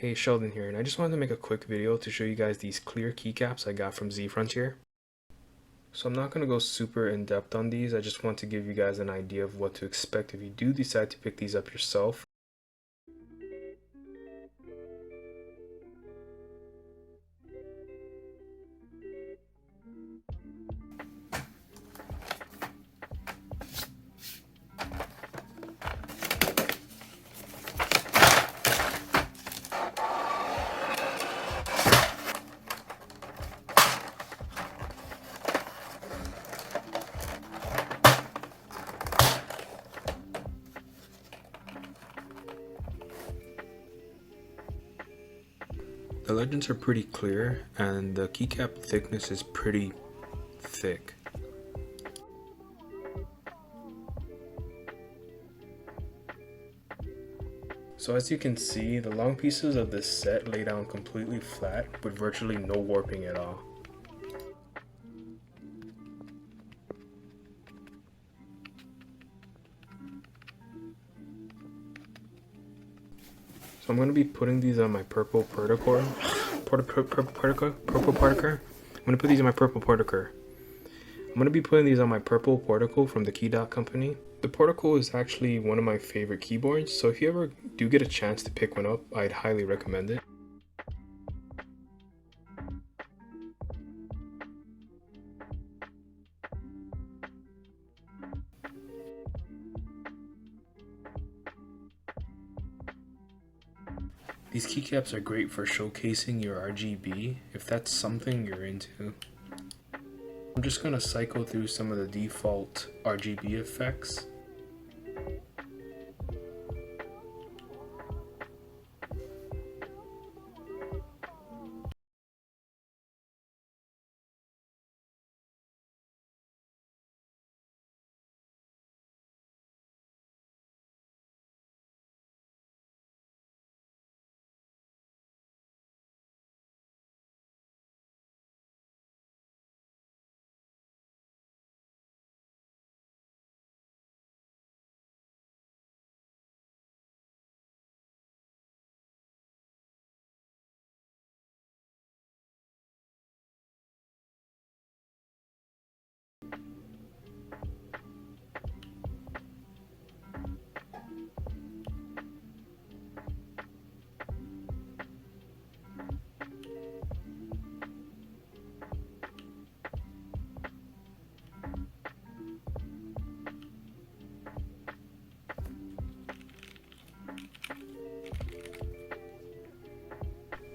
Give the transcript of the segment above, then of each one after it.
Hey, Sheldon here, and I just wanted to make a quick video to show you guys these clear keycaps I got from zFrontier. So I'm not going to go super in depth on these, I just want to give you guys an idea of what to expect if you do decide to pick these up yourself. The legends are pretty clear and the keycap thickness is pretty thick. So as you can see, the long pieces of this set lay down completely flat with virtually no warping at all. So I'm going to be putting these on my purple Portico. I'm going to put these in my purple Portico. I'm going to be putting these on my purple Portico from TheKey.Company. The Portico is actually one of my favorite keyboards, so if you ever do get a chance to pick one up, I'd highly recommend it. These keycaps are great for showcasing your RGB, if that's something you're into. I'm just going to cycle through some of the default RGB effects.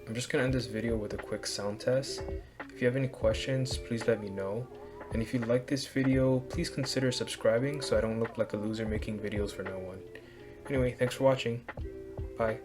I'm just going to end this video with a quick sound test. If you have any questions, please let me know. And if you like this video, please consider subscribing so I don't look like a loser making videos for no one. Anyway, thanks for watching. Bye.